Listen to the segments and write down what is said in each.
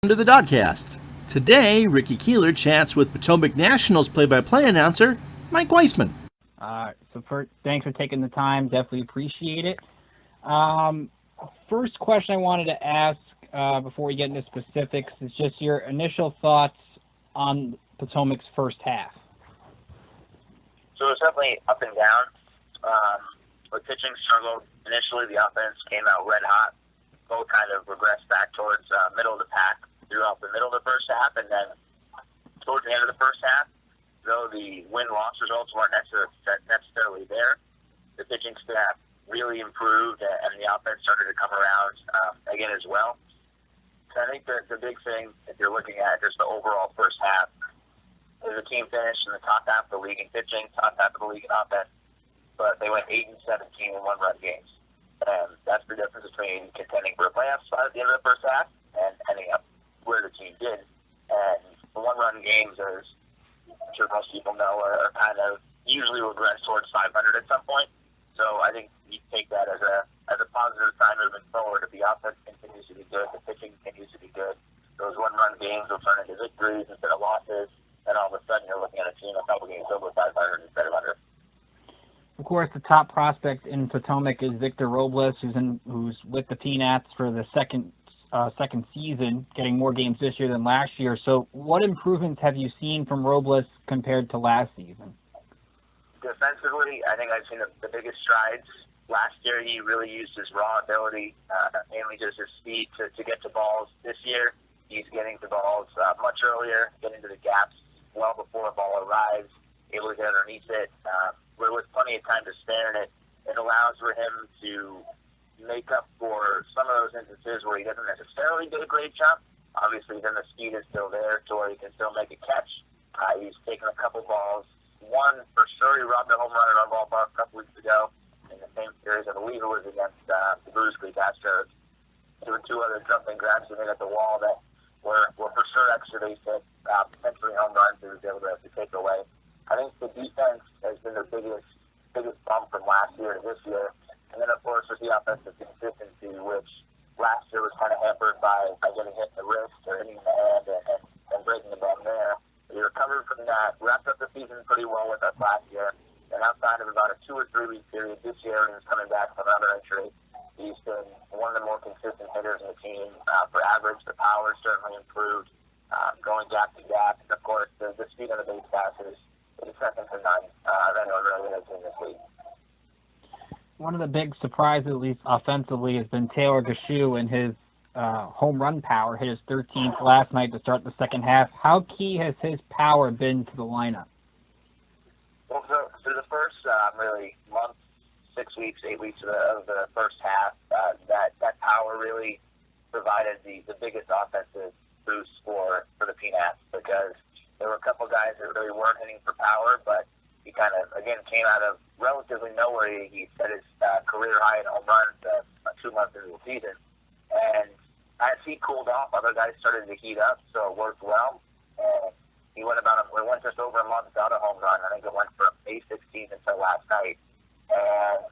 To the DoDCast. Today, Ricky Keeler chats with Potomac Nationals play-by-play announcer Mike Weisman. Thanks for taking the time. Definitely appreciate it. First question I wanted to ask before we get into specifics is just your initial thoughts on Potomac's first half. So it was definitely up and down. The pitching struggled initially. The offense came out red hot. Both kind of regressed back towards middle of the pack throughout the middle of the first half, and then towards the end of the first half, though the win-loss results weren't necessarily there, the pitching staff really improved, and the offense started to come around again as well. So I think the big thing, if you're looking at just the overall first half, is the team finished in the top half of the league in pitching, top half of the league in offense, but they went 8-17 in one-run games. And that's the difference between contending for a playoff spot at the end of the first half and ending up where the team did. And the one-run games, as I'm sure most people know, are kind of usually regress towards 500 at some point. So I think you take that as a positive sign moving forward. If the offense continues to be good, the pitching continues to be good, those one-run games will turn into victories instead of losses, and all of a sudden you're looking at a team a couple games over 500 instead of under. Of course, the top prospect in Potomac is Victor Robles, who's with the Peanuts for the second season, getting more games this year than last year. So what improvements have you seen from Robles compared to last season? Defensively, I think I've seen the biggest strides. Last year, he really used his raw ability, mainly just his speed to get to balls. This year, he's getting to balls much earlier, getting to the gaps well before a ball arrives, able to get underneath it. With plenty of time to spare, and it allows for him to make up for some of those instances where he doesn't necessarily get a great jump. Obviously, then the speed is still there to where he can still make a catch. He's taken a couple balls. One, for sure, he robbed a home run at our ballpark a couple weeks ago in the same series. I believe it was against the Bruce Creek Astros. There were two other jumping grabs he made at the wall that were for sure extra base hits, potentially home runs he was able to take away. I think the defense has been the biggest bump from last year to this year. And then, of course, with the offensive consistency, which last year was kind of hampered by getting hit in the wrist or hitting the hand and breaking the bone there. He recovered from that, wrapped up the season pretty well with us last year. And outside of about a 2 or 3 week period this year, he was coming back from another injury. He's been one of the more consistent hitters in the team. For average, the power certainly improved, going gap to gap. And, of course, the speed on the base passes. It's second to none of anyone really has in this league. One of the big surprises, at least offensively, has been Taylor Gashu and his home run power. Hit his 13th last night to start the second half. How key has his power been to the lineup? Well, for the first really month, 6 weeks, 8 weeks of the first half, that power really provided the biggest offensive boost for the Peanuts, because there were a couple guys that really weren't hitting for power, but he kind of, again, came out of relatively nowhere. He set his career high in home runs 2 months into the season. And as he cooled off, other guys started to heat up, so it worked well. And he went just over a month without a home run. I think it went from May 16th until last night. And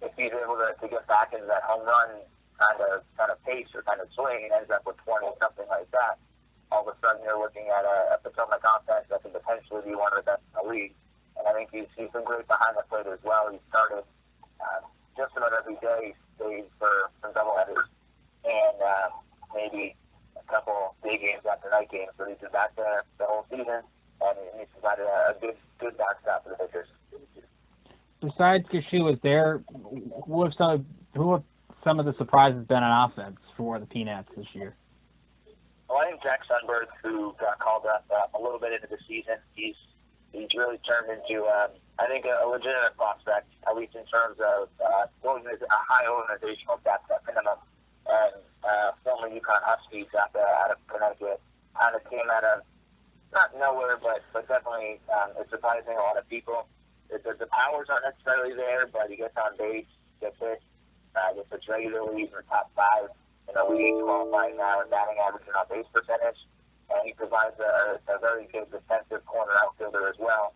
if he's able to get back into that home run kind of pace or kind of swing and ends up with 20, something like that, all of a sudden you're looking at a Potomac offense that can potentially be one of the best in the league. And I think he's been great behind the plate as well. He started just about every day, stays for some doubleheaders and maybe a couple day games after night games. So he's been back there the whole season, and he's provided a good backstop for the pitchers. Besides Gashu, who have some of the surprises been on offense for the Peanuts this year? Well, I think Jack Sundberg, who got called up a little bit into the season, he's really turned into, I think, a legitimate prospect, at least in terms of a high organizational depth at minimum. And former UConn Huskies out of Connecticut kind of came out of, not nowhere, but definitely it's surprising a lot of people. The powers aren't necessarily there, but he gets on base, gets hits regularly. He's in the top 5 in the league, qualifying now in batting average and on base percentage. And he provides a very good defensive corner outfielder as well.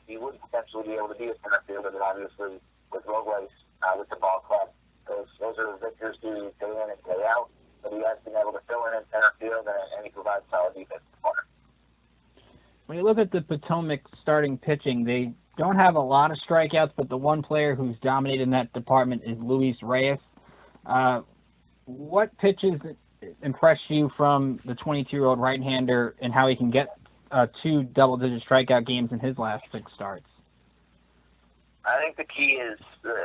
He would potentially be able to be a center fielder, but obviously with Robles with the ball club, those are the victors do day in and day out. but he has been able to fill in center field, and he provides solid defense in the corner. When you look at the Potomac starting pitching, they don't have a lot of strikeouts, but the one player who's dominated in that department is Luis Reyes. What pitches impressed you from the 22-year-old right-hander and how he can get 2 double-digit strikeout games in his last 6 starts? I think the key is,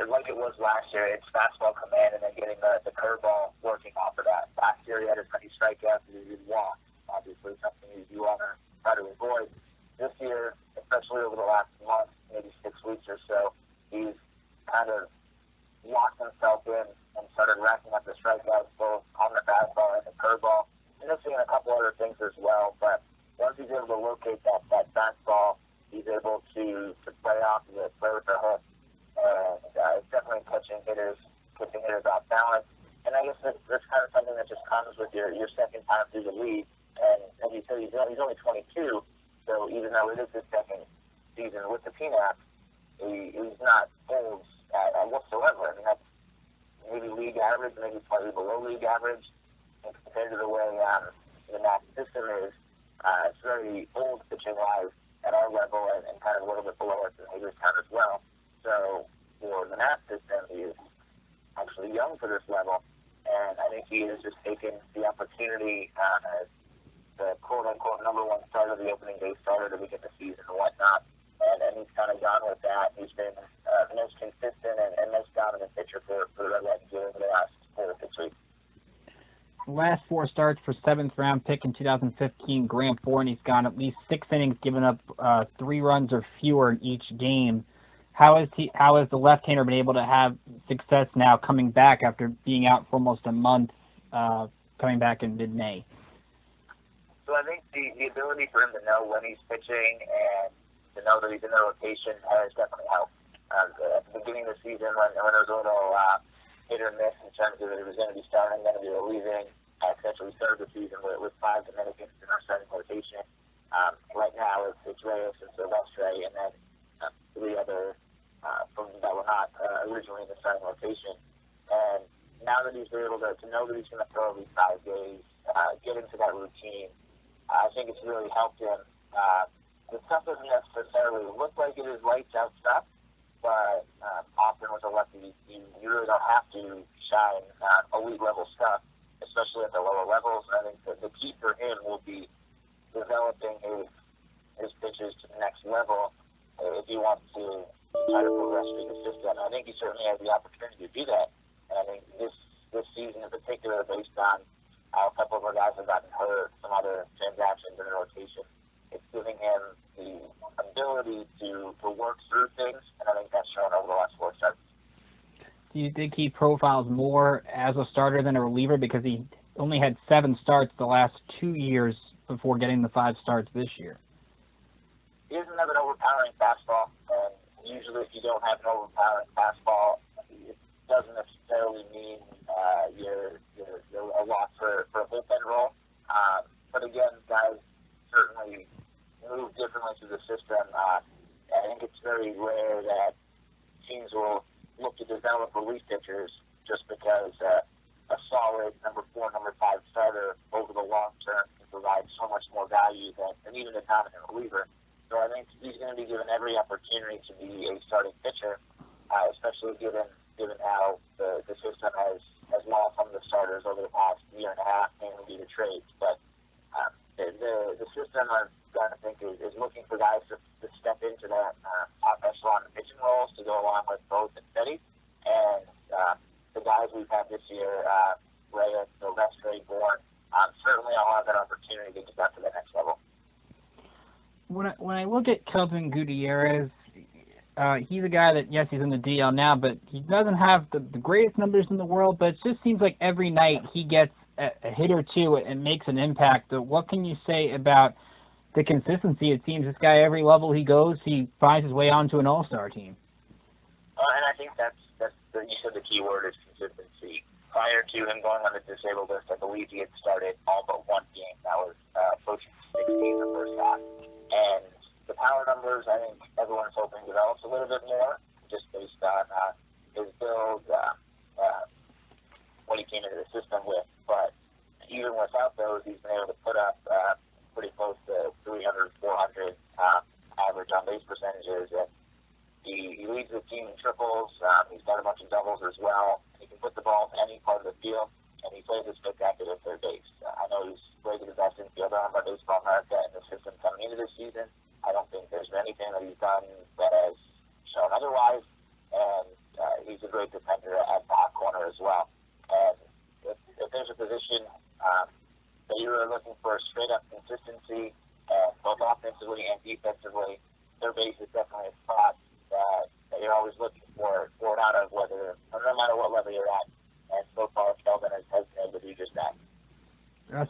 like it was last year, it's fastball command and then getting the curveball working off of that. Last year he had as many strikeouts as he did walks, obviously something you want to try to avoid. This year, especially over the last month, maybe 6 weeks or so, he's kind of locked himself in and started racking up the strikeouts both on the fastball and the curveball. And missing a couple other things as well, but once he's able to locate that fastball, he's able to play off of it, play with the hook. And it's definitely catching hitters off balance. And I guess that's kind of something that just comes with your second time through the league. And as you said, he's only 22, so even though it is his second season with the Peanuts, he's not old whatsoever. I mean, that's maybe league average, maybe slightly below league average. And compared to the way the Nats system is, it's very old pitching-wise at our level and kind of a little bit below us in Hager's time as well. So for the Nats system, he is actually young for this level. And I think he has just taken the opportunity as the quote-unquote number 1 starter, the opening day starter to begin the season and whatnot. And he's kind of gone with that. He's been the most consistent and most dominant pitcher for the Red Sox over the last 4 to 6 weeks. Last 4 starts for 7th-round pick in 2015, Graham Ford, and he's gone at least 6 innings, giving up 3 runs or fewer in each game. How has the left-hander been able to have success now coming back after being out for almost a month, coming back in mid-May? So I think the ability for him to know when he's pitching and to know that he's in the rotation has definitely helped. At the beginning of the season, when there was a little hit or miss in terms of if he was going to be starting, going to be relieving, etc. We started the season with 5 Dominicans in our starting rotation. Right now it's Reyes and Silvestre, and then 3 other that were not originally in the starting rotation. And now that he's been able to know that he's going to throw these 5 days, get into that routine, I think it's really helped him. The stuff doesn't necessarily look like it is lights out stuff, but often with a lefty, you really don't have to shine elite level stuff, especially at the lower levels. And I think the key for him will be developing his pitches to the next level if he wants to try to progress through the system. I think he certainly has the opportunity to do that. And I think this season in particular, based on how a couple of our guys have gotten hurt, some other transactions in the rotation, it's giving him the ability to work through things, and I think that's shown over the last 4 starts. Do you think he profiles more as a starter than a reliever because he only had 7 starts the last 2 years before getting the 5 starts this year? He doesn't have an overpowering fastball, and usually if you don't have an overpowering fastball, it doesn't necessarily mean you're a loss for a bullpen role. But again, guys certainly move differently through the system. I think it's very rare that teams will look to develop relief pitchers just because a solid number 4, number 5 starter over the long term can provide so much more value than even a dominant reliever. So I think he's going to be given every opportunity to be a starting pitcher, especially given how the system has lost some of the starters over the past year and a half, mainly due to trades. But the system, I'm going to think, is looking for guys to step into that top echelon pitching roles to go along with both and Steady. And the guys we've had this year, Reyes, Silvestre, Bourne, certainly I'll have that opportunity to get back to the next level. When I look at Kelvin Gutierrez, he's a guy that, yes, he's in the DL now, but he doesn't have the greatest numbers in the world, but it just seems like every night he gets a hit or two and makes an impact. What can you say about the consistency? It seems this guy, every level he goes, he finds his way onto an all-star team. And I think that's you said the key word is consistency. Prior to him going on the disabled list, I believe he had started all but 1 game. That was approaching 16 the first half. And the power numbers, I think everyone's hoping develops a little bit more, just based on his build, what he came into the system with. But even without those, he's been able to put up pretty close to 300, 400 average on base percentages. And he leads the team in triples. He's got a bunch of doubles as well. He can put the ball in any part of the field, and he plays a spectacular third base. I know he's rated the best infielder on by Baseball America in the system coming into this season. I don't think there's anything that he's done that has shown otherwise, and he's a great defender at the hot corner as well. And if there's a position that you were looking for straight-up consistency, both offensively and defensively, third base is definitely a spot that you're always looking for it out of, no matter what level you're at. And so far, Kelvin has been able to do just that.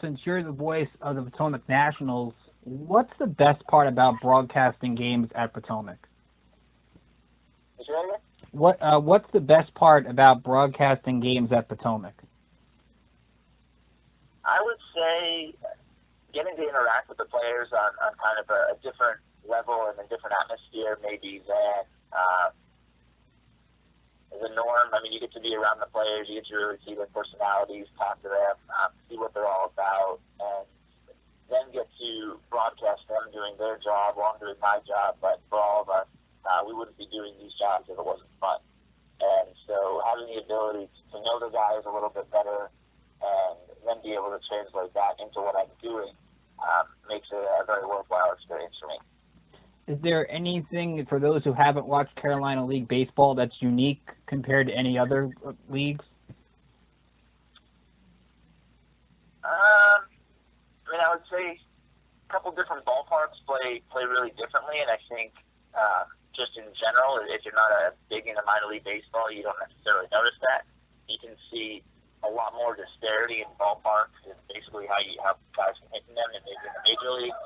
Since you're the voice of the Potomac Nationals, what's the best part about broadcasting games at Potomac? What's the best part about broadcasting games at Potomac? I would say getting to interact with the players on kind of a different level and a different atmosphere maybe than the norm. I mean, you get to be around the players, you get to really see their personalities, talk to them, see what they're all about, and then get to broadcast them doing their job while I'm doing my job. But for all of us, we wouldn't be doing these jobs if it wasn't fun. And so having the ability to know the guys a little bit better and then be able to translate that into what I'm doing makes it a very worthwhile experience for me. Is there anything, for those who haven't watched Carolina League baseball, that's unique compared to any other leagues? I would say a couple different ballparks play really differently, and I think just in general, if you're not big into minor league baseball, you don't necessarily notice that. You can see a lot more disparity in ballparks in basically how guys can hit them and maybe in the major league.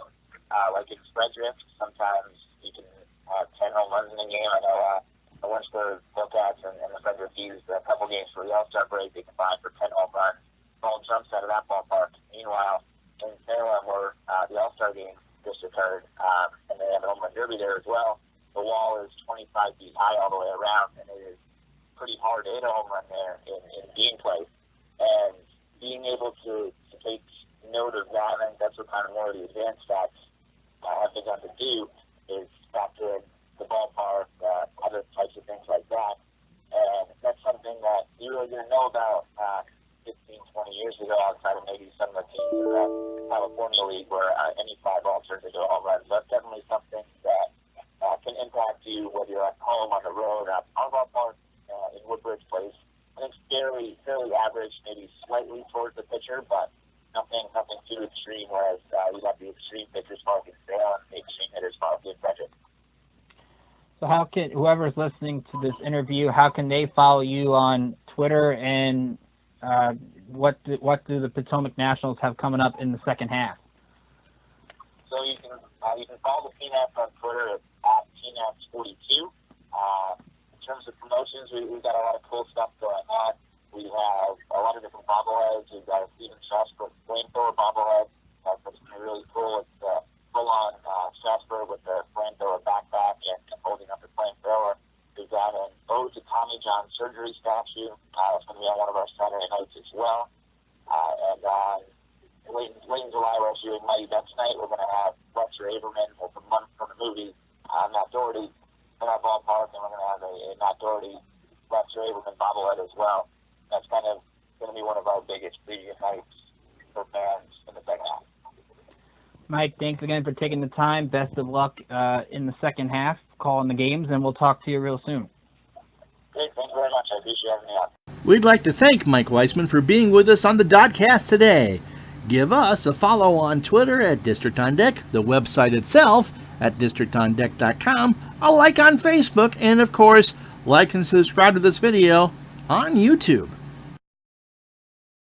Like in spread drift, sometimes you can have 10 home runs in a game. I know the Lynchburg Bobcats and the Frederick used a couple games for the All-Star break. They combined for 10 home runs. Ball jumps out of that ballpark. Meanwhile, in Salem, where the All-Star game just occurred, and they have an home run derby there as well, the wall is 25 feet high all the way around, and it is pretty hard to hit a home run there in gameplay. And being able to take note of that, and that's what kind of more of the advanced stats have begun to do, is factor in the ballpark, other types of things like that. And that's something that you really didn't know about 15, 20 years ago outside of maybe some of the teams in the California League where any fly ball turns into a home run. So that's definitely something that can impact you whether you're at home, on the road, at our ballpark in Woodbridge Place. I think fairly average, maybe slightly towards the pitcher, but nothing too extreme, whereas you got the extreme pitchers park in Salem and the extreme hitters park in Frederick. So how can, whoever's listening to this interview, how can they follow you on Twitter, and what do the Potomac Nationals have coming up in the second half? So you can follow the Peanuts on Twitter at Peanuts42. In terms of promotions, we've got a lot of cool stuff going on. We have a lot of different bobbleheads. We've got a Steven Strasburg flamethrower bobblehead. That's going to be really cool. It's full-on Strasburg with the flamethrower backpack and holding up the flamethrower. We've got an Ode to Tommy John surgery statue. It's going to be on one of our Saturday nights as well. And late in July, we're actually doing Mighty Ducks Night. We're going to have Fletcher Averman, from the movie, Matt Doherty, in our ballpark, and we're going to have a Matt Doherty, Fletcher Averman bobblehead as well. That's kind of going to be one of our biggest preview nights for fans in the second half. Mike, thanks again for taking the time. Best of luck in the second half, calling the games, and we'll talk to you real soon. Great, thank you very much. I appreciate having me on. We'd like to thank Mike Weisman for being with us on the DoDCast today. Give us a follow on Twitter at District on Deck, the website itself at districtondeck.com, a like on Facebook, and of course, like and subscribe to this video on YouTube.